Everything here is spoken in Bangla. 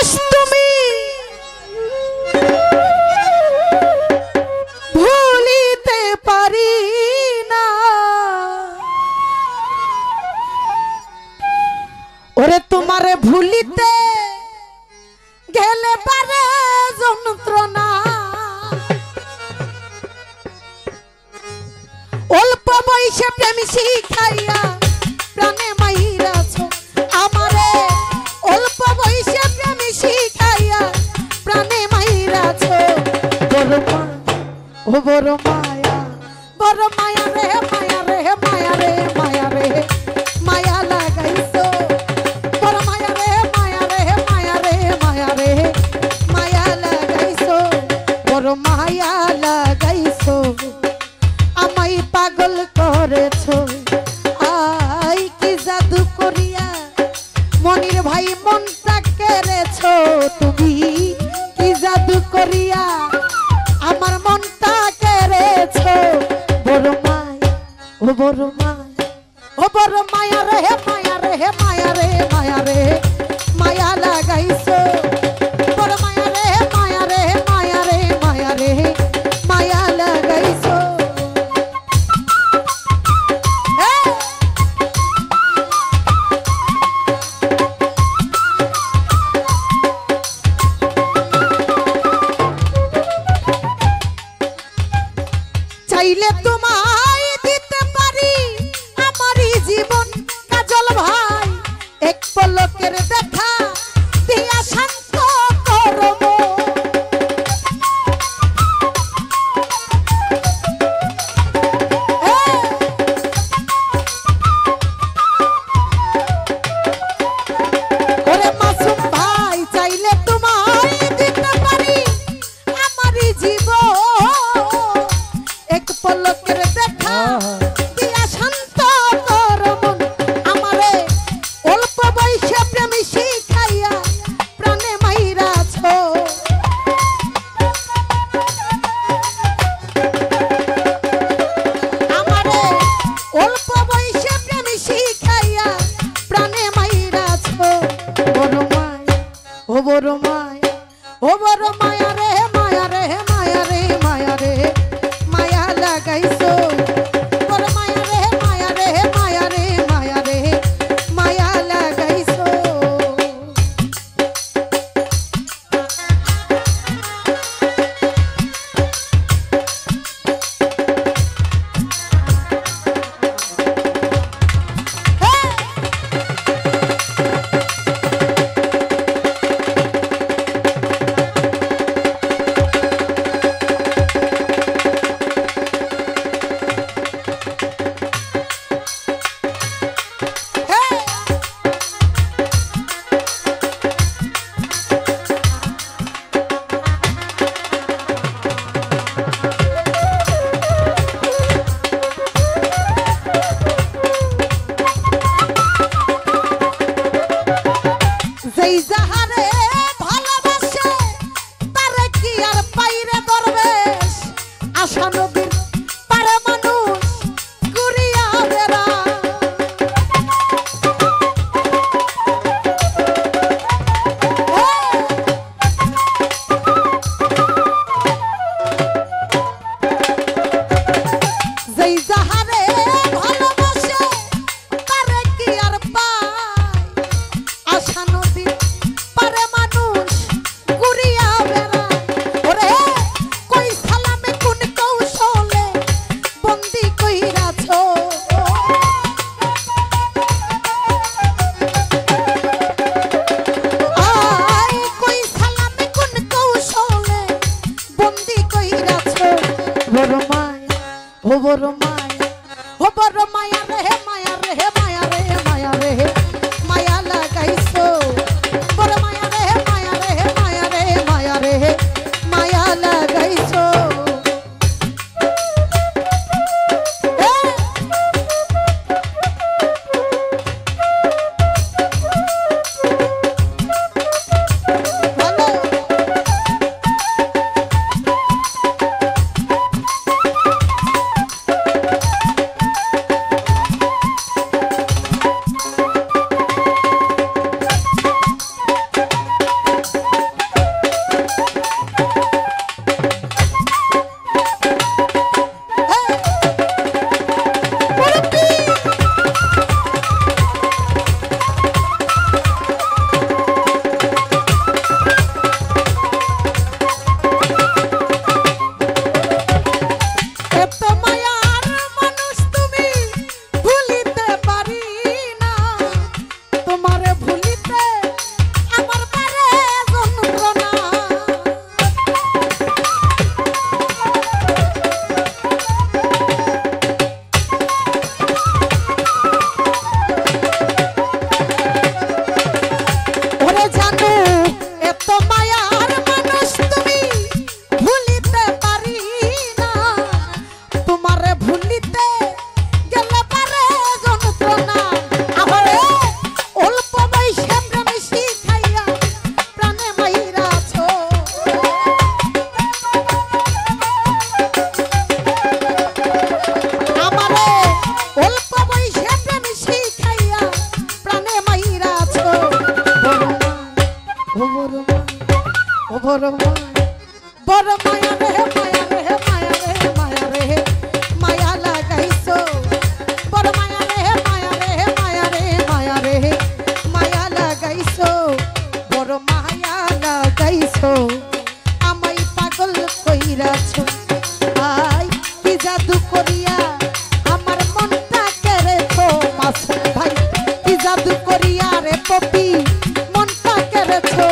মানুষ তুমি ভুলিতে পারি না ওরে তোমারে ভুলিতে গেলে পারে যন্ত্রণা অল্প বয়সে প্রেম শিখাইয়া প্রাণে মাইরাছ আমারে অল্প বয়সে প্রেম শিখাইয়া প্রাণে মাইরাছ বড় মায়া রে মায়া রে মায়া রে মায়া রে মায়া লাগাইছো বড় মায়া রে মায়া রে মায়া রে মায়া রে মায়া লাগাইছো বড় মায়া লাগাইছো আমায় পাগল করেছো আই কি জাদু করিয়া মনির ভাই মনটা কেড়েছো তুমি কি জাদু করিয়া আমার মনটা কেড়েছো বড় মায়া ও বড় মায়া রে মায়া রে মায়া রে মায়া রে মায়া লাগাইছো বড় মায়া রে মায়া রে মায়া রে মায়া রে মায়া লাগাইছো চাইলে তোমায় দিতে পারি আমারই জীবন কাজল ভাই এক পলকের দেখা দিয়া শান্ত করব ওরে মাসুম ভাই চাইলে তোমায় দিতে পারি আমারই জীবন পলকের দেখা দিয়া শান্ত কর মন আমারে অল্প বয়সে প্রেম শিখাইয়া প্রাণে মাইরাছ আমারে অল্প বয়সে প্রেম শিখাইয়া প্রাণে মাইরাছ বড় মায়া ও বড় মায়া ও বড় মায়া রে মায়া রে মায়া রে মায়া রে মায়া লাগাইছো বড় মায়া রে মায়া রে মায়া রে মায়া রে মায়া লাগাইছো বড় মায়া রে মায়া রে মায়া রে মায়া রে মায়া লাগাইছো বড় মায়া রে মায়া রে মায়া রে মায়া রে মায়া লাগাইছো বড় মায়া লাগাইছো আমায় পাগল কইরাছো আই কি জাদু করিয়া আমার মনটা কেড়েছো মাসুম ভাই কি জাদু করিয়া রে পপি মনটা কেড়েছো